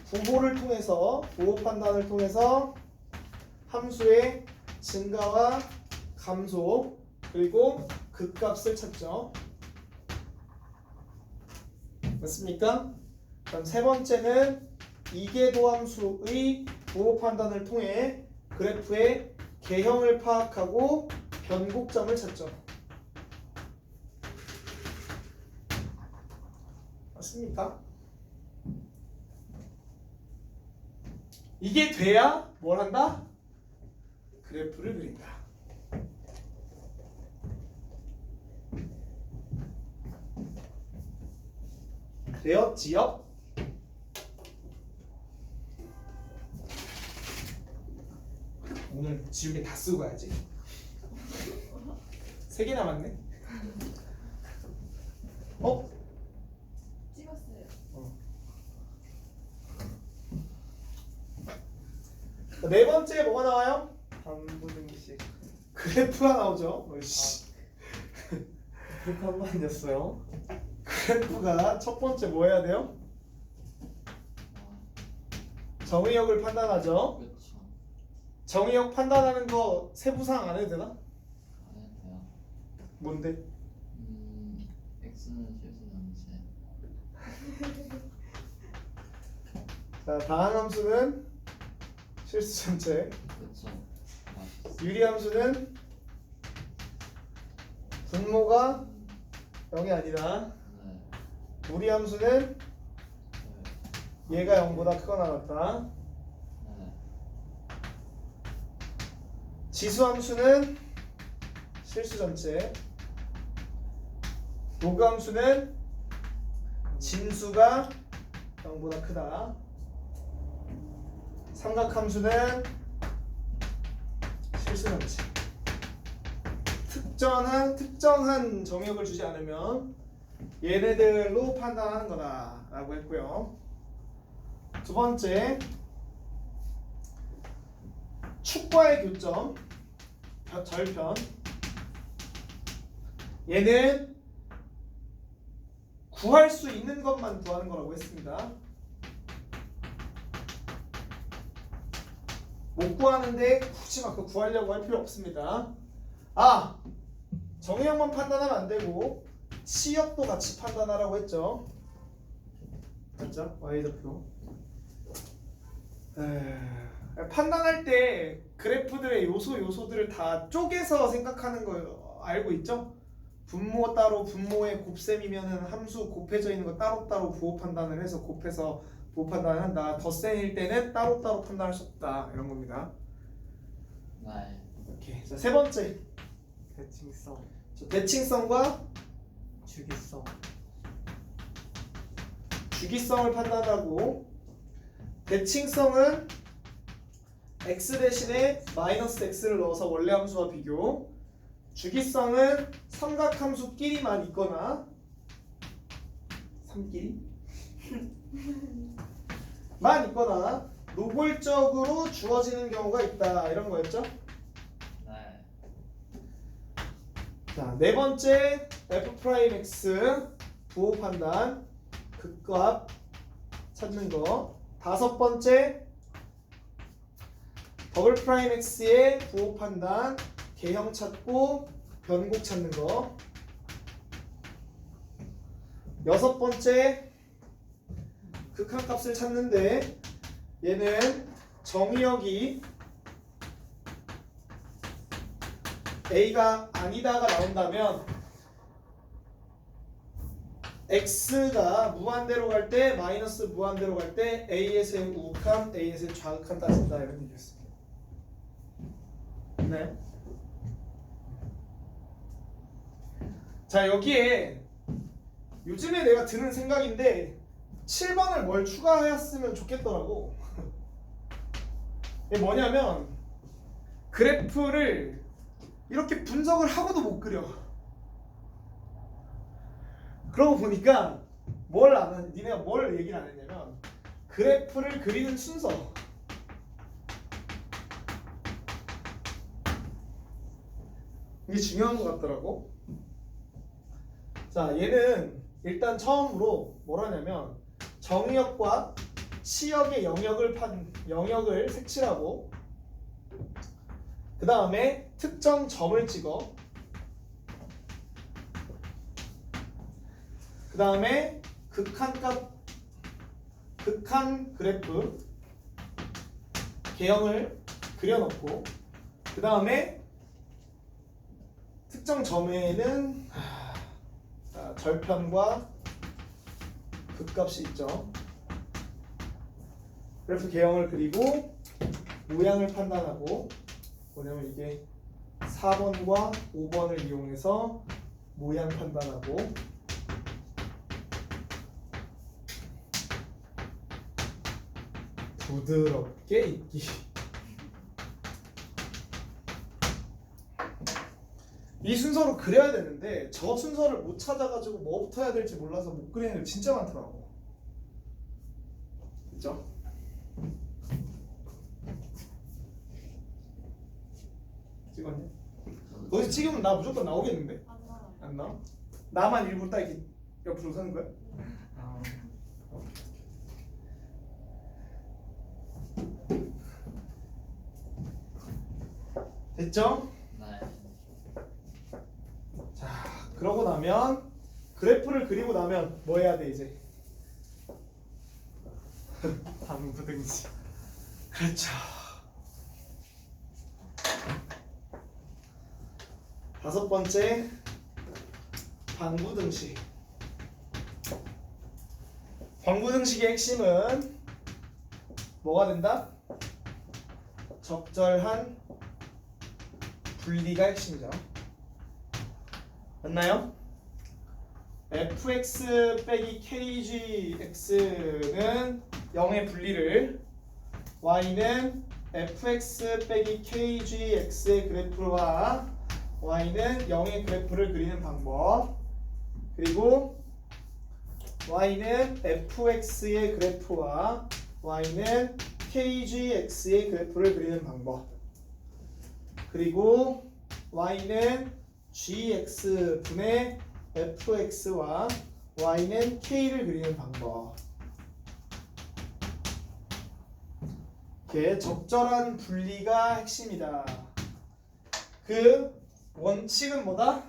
부호를 통해서 부호 판단을 통해서 함수의 증가와 감소 그리고 극값을 찾죠. 맞습니까? 그럼 세 번째는 이계도 함수의 부호 판단을 통해 그래프의 개형을 파악하고 변곡점을 찾죠. 맞습니까? 이게 돼야 뭘 한다? 그래프를 그린다. 되었지요? 오늘 지우개 다 쓰고 가야지. 3개 남았네. 찍었어요. 네 번째 뭐가 나와요? 반부등식. 그래프가 나오죠. 어이씨. 그래프 한 번이었어요? 그래프가 첫 번째 뭐 해야 돼요? 정의역을 판단하죠. 그렇죠. 정의역 판단하는 거 세부사항 안 해도 되나? 안 해도 돼요. 뭔데? x는 실수 전체. 자, 다항함수는 실수 전체, 그렇죠. 유리함수는 분모가 0이 아니라 네. 무리함수는 네. 얘가 0보다 크거나 같다. 네. 지수함수는 실수 전체, 로그함수는 진수가 0보다 크다. 삼각함수는 실수 전체. 특정한 정역을 주지 않으면 얘네들로 판단하는 거다라고 했고요. 두 번째, 축과의 교점, 절편. 얘는 구할 수 있는 것만 구하는 거라고 했습니다. 못 구하는데 굳이 막 그 구하려고 할 필요 없습니다. 아! 정의역만 판단하면 안 되고 치역도 같이 판단하라고 했죠. 맞죠? Y좌표. 판단할 때 그래프들의 요소들을 다 쪼개서 생각하는 거 알고 있죠? 분모 따로 분모의 곱셈이면은 함수 곱해져 있는 거 따로따로 부호 판단을 해서 곱해서 부호 판단을 한다. 덧셈일 때는 따로따로 판단할 수 없다. 이런 겁니다. 네. 오케이. 자, 세 번째. 대칭성. 대칭성과 주기성. 주기성을 판단하고, 대칭성은 x 대신에 마이너스 x를 넣어서 원래 함수와 비교, 주기성은 삼각함수끼리만 있거나 삼끼리 만 있거나 노골적으로 주어지는 경우가 있다, 이런 거였죠. 네. 자, 네 번째 f'x 부호 판단 극값 찾는 거. 다섯 번째 더블 프라임 x의 부호 판단 개형 찾고 변곡 찾는 거. 여섯 번째 극한값을 찾는데 얘는 정의역이 a가 아니다가 나온다면 x가 무한대로 갈 때 마이너스 무한대로 갈 때 a에서의 우극한 a에서의 좌극한 따진다 이런 얘기였습니다. 네. 자 여기에 요즘에 내가 드는 생각인데 7번을 뭘 추가했으면 좋겠더라고. 이게 뭐냐면 그래프를 이렇게 분석을 하고도 못 그려. 그러고 보니까 니네가 뭘 얘기를 안 했냐면 그래프를 그리는 순서. 이게 중요한 것 같더라고. 자, 얘는 일단 처음으로 뭐라냐면 정의역과 치역의 영역을 색칠하고 그 다음에 특정 점을 찍어 그 다음에 극한 그래프 개형을 그려놓고 그 다음에 특정 점에는 절편과 극값이 있죠. 그래프 개형을 그리고 모양을 판단하고 뭐냐면 이게 4번과 5번을 이용해서 모양 판단하고 부드럽게 있기. 이 순서로 그려야 되는데 저 순서를 못 찾아가지고 뭐부터 해야 될지 몰라서 못 그리는 애 진짜 많더라고. 그죠? 찍었냐? 거기서 찍으면 나 무조건 나오겠는데? 안 나와요. 안 나와? 나만 일부러 딱 이렇게 옆으로 서는 거야? 아, 됐죠? 네. 자, 그러고 나면 그래프를 그리고 나면 뭐 해야 돼 이제? 방부등식. 그렇죠. 다섯 번째 방부등식. 방부등식의 핵심은 뭐가 된다? 적절한 분리가 핵심이죠. 맞나요? fx 빼기 kgx는 0의 분리를 y는 fx 빼기 kgx의 그래프와 y는 0의 그래프를 그리는 방법 그리고 y는 fx의 그래프와 y는 kgx의 그래프를 그리는 방법 그리고 y는 gx분의 fx와 y는 k를 그리는 방법. 이렇게 적절한 분리가 핵심이다. 그 원칙은 뭐다?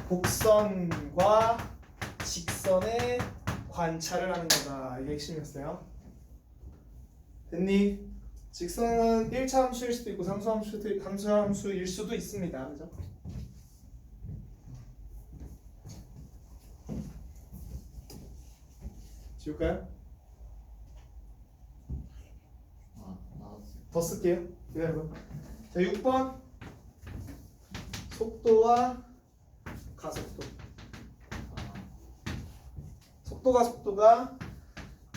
곡선과 직선의 관찰을 하는 거다. 이게 핵심이었어요. 됐니? 직선은 1차 함수일 수도 있고 함수일 수도 있습니다. 그죠? 지울까요? 아, 나왔어. 더 쓸게요. 기다려봐. 자, 6번 속도와 가속도. 아, 속도가 속도가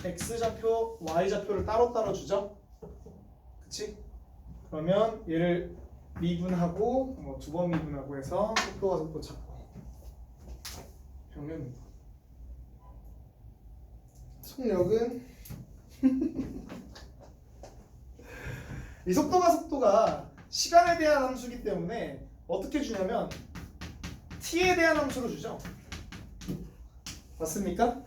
x좌표, y좌표를 따로따로 주죠. 그치? 그러면 얘를 미분하고 뭐 두 번 미분하고 해서 속도와 속도 찾고 평면 미분. 속력은 이 속도가 시간에 대한 함수이기 때문에 어떻게 주냐면 t에 대한 함수로 주죠. 맞습니까?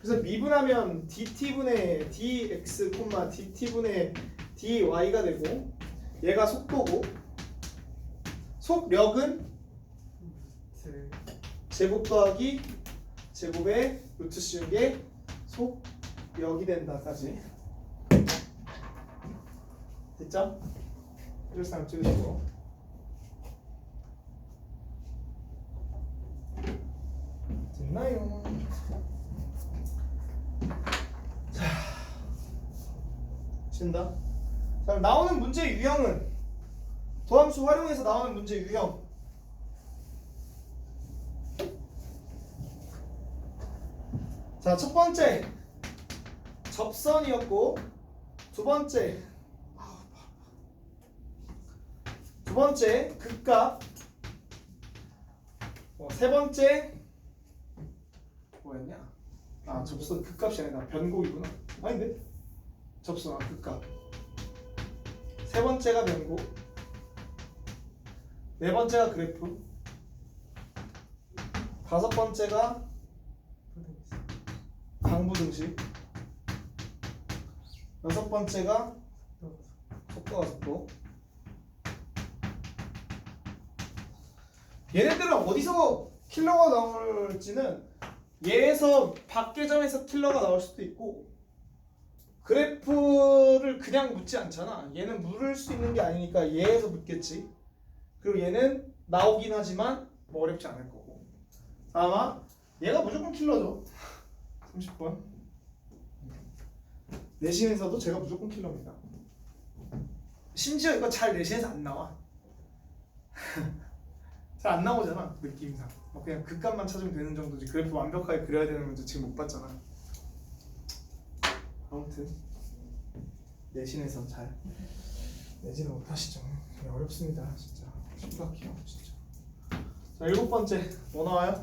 그래서 미분하면 dt분의 dx, dt분의 dy가 되고 얘가 속도고 속력은 제곱 더하기 제곱의 루트 씌운 게 속력이 된다까지 됐죠? 일상 찍으시고 됐나요? 자, 신다. 자, 나오는 문제 유형은 도함수 활용해서 나오는 문제 유형. 자, 첫 번째 접선이었고 두 번째 극값 세 번째 뭐였냐? 아 접선 극값이 아니라 변곡이구나. 아닌데? 접선 극값. 세 번째가 변곡. 네 번째가 그래프. 다섯 번째가 강부등식. 여섯 번째가 속도가 속도. 얘네들은 어디서 킬러가 나올지는 얘에서 밖계점에서 킬러가 나올 수도 있고 그래프를 그냥 묻지 않잖아. 얘는 물을 수 있는 게 아니니까 얘에서 묻겠지. 그리고 얘는 나오긴 하지만 뭐 어렵지 않을 거고 아마 얘가 무조건 킬러죠. 30번 내신에서도 제가 무조건 킬러입니다. 심지어 이거 잘 내신에서 안 나와. 잘 안 나오잖아 느낌상. 그냥 극값만 찾으면 되는 정도지 그래프 완벽하게 그려야 되는 문제 지금 못 봤잖아. 아무튼 내신에선 잘 내지는 못하시죠. 어렵습니다 진짜. 심각해요 진짜. 자, 일곱 번째 뭐 나와요?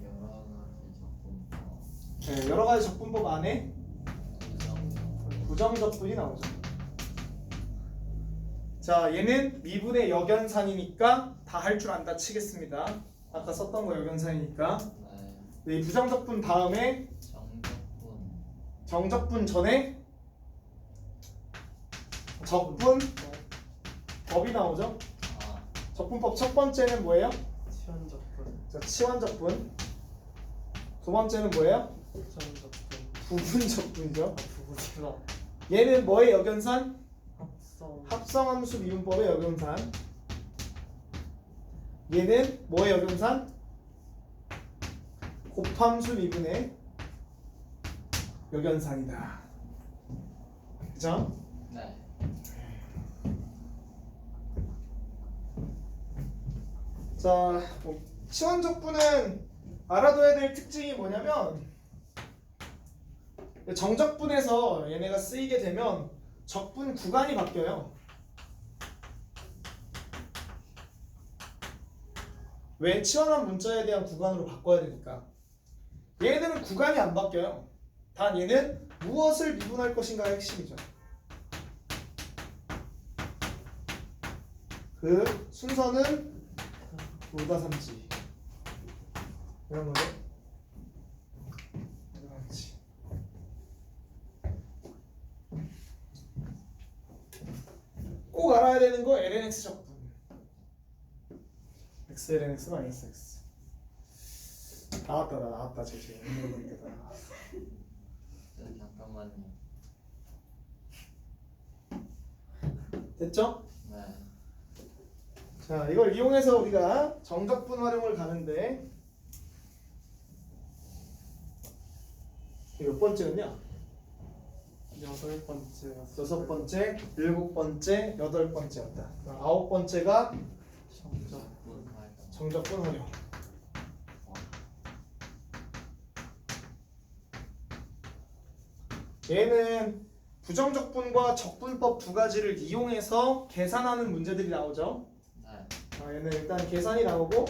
여러 가지 적분법. 네, 여러 가지 적분법 안에 부정적분이 나오죠. 자, 얘는 미분의 역연산이니까 다 할 줄 안다 치겠습니다. 아까 썼던 거 역연산이니까. 네, 이 부정적분 다음에 정적분 전에 적분 법이 나오죠. 적분법 첫 번째는 뭐예요? 치환적분, 자, 치환적분. 두 번째는 뭐예요? 부정적분, 부분적분이죠. 부분이라 얘는 뭐의 역연산? 합성, 합성함수 미분법의 역연산. 얘는 뭐의 역연산? 곱함수 미분의 역연산이다. 그죠? 네. 자, 치환적분은 알아둬야 될 특징이 뭐냐면 정적분에서 얘네가 쓰이게 되면 적분 구간이 바뀌어요. 왜? 치환한 문자에 대한 구간으로 바꿔야 되니까. 얘네들은 구간이 안 바뀌어요. 단 얘는 무엇을 미분할 것인가가 핵심이죠. 그 순서는 로다삼지 이런 거죠. 로다삼지. 꼭 알아야 되는 거 LNX 적분. XLNX가 SX. 나왔다 제시. 잠깐만요. 됐죠? 네. 자, 이걸 이용해서 우리가 정적분 활용을 가는데 이게 몇 번째였냐? 8번째였어요. 여섯 번째, 일곱 번째, 여덟 번째였다. 아홉 번째가 정적분 활용. 얘는 부정적분과 적분법 두 가지를 이용해서 계산하는 문제들이 나오죠. 네. 얘는 일단 계산이 나오고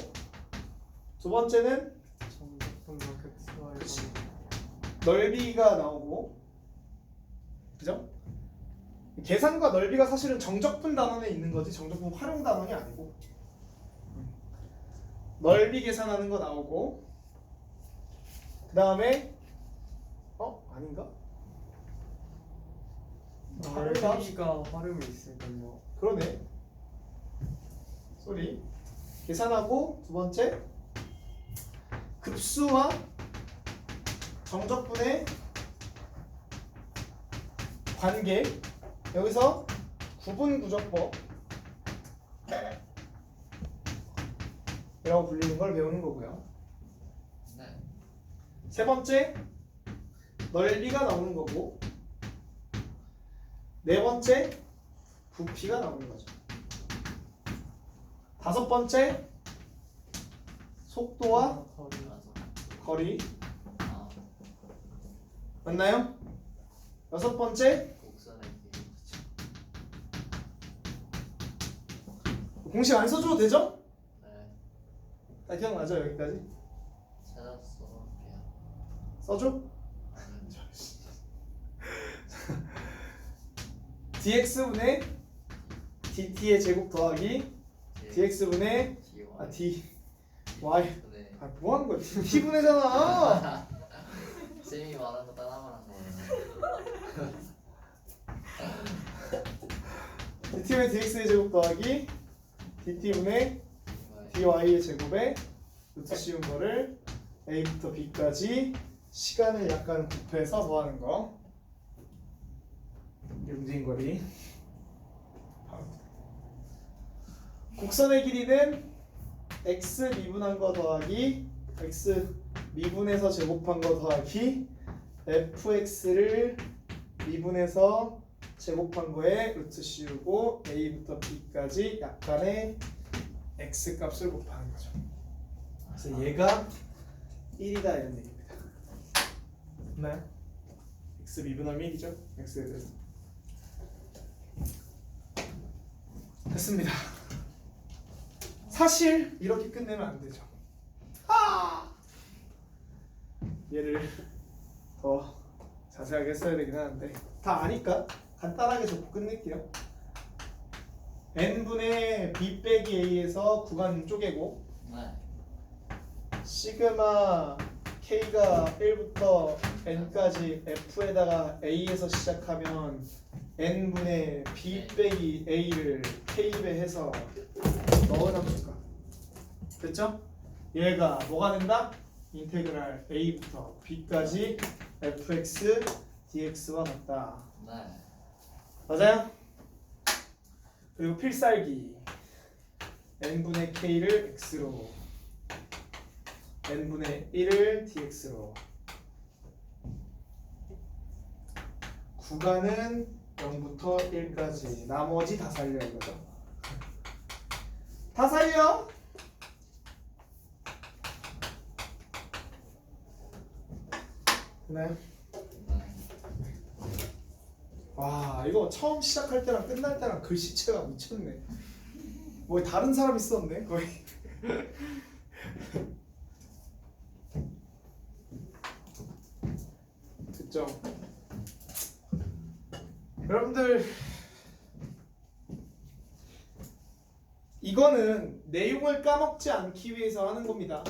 두 번째는 정적분과 객수와의 넓이가 나오고 그죠? 계산과 넓이가 사실은 정적분 단원에 있는 거지 정적분 활용 단원이 아니고 넓이 계산하는 거 나오고 그 다음에 아닌가? 다르다. 넓이가 활용이 있으니까요. 그러네. 쏘리. 계산하고 두 번째 급수와 정적분의 관계. 여기서 구분구조법 이라고 불리는 걸 배우는 거고요. 네. 세 번째 넓이가 나오는 거고, 네 번째 부피가 나오는 거죠. 다섯 번째 속도와 거리. 맞아. 거리. 아, 맞나요? 여섯 번째 곡선의 길이. 공식 안 써줘도 되죠? 네. 다 기억나죠? 여기까지 찾았어. 볼게요. 써줘? dx분의 dt의 제곱 더하기 dx분의 d y 네. 뭐 하는 거야? dt분의잖아. 쌤이 말한 거 따라만 한 거예요. dt분의 dx의 제곱 더하기 dt분의 dy의 제곱에 루트 씌운 거를 a부터 b까지 시간을 약간 곱해서 더하는 거. 이게 문제인 거리. 곡선의 길이는 x 미분한 거 더하기 x 미분해서 제곱한 거 더하기 fx를 미분해서 제곱한 거에 루트 씌우고 a부터 b까지 약간의 x 값을 곱하는 거죠. 그래서 얘가 1이다 이런 얘기입니다. 네. x 미분하면 1이죠. x에 대해서. 됐습니다. 사실 이렇게 끝내면 안 되죠. 얘를 더 자세하게 써야 되긴 하는데 다 아니까 간단하게 적고 끝낼게요. n분의 b 빼기 a에서 구간 쪼개고 네. 시그마 k가 1부터 n까지 f에다가 a에서 시작하면 n분의 b 빼기 a를 k배 해서 넣은 함수가 됐죠? 얘가 뭐가 된다? 인테그랄 a부터 b까지 fx dx와 같다. 네. 맞아요? 그리고 필살기 n분의 k를 x로 n분의 1을 dx로 구간은 0부터 1까지 나머지 다 살려 이거죠. 다 살려. 되나요? 와 이거 처음 시작할 때랑 끝날 때랑 글씨체가 미쳤네. 뭐 다른 사람 있었네 거의. 됐죠? 여러분들 이거는 내용을 까먹지 않기 위해서 하는 겁니다.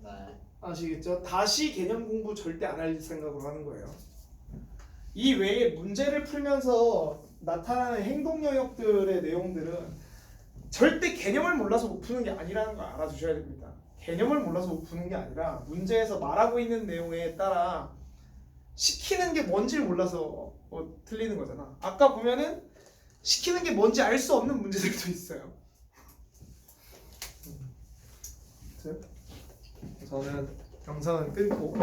네. 아시겠죠? 다시 개념 공부 절대 안 할 생각으로 하는 거예요. 이 외에 문제를 풀면서 나타나는 행동 영역들의 내용들은 절대 개념을 몰라서 못 푸는 게 아니라는 걸 알아두셔야 됩니다. 개념을 몰라서 못 푸는 게 아니라 문제에서 말하고 있는 내용에 따라 시키는 게 뭔지를 몰라서 틀리는 거잖아. 아까 보면은 시키는 게 뭔지 알 수 없는 문제들도 있어요. 저는 영상은 끊고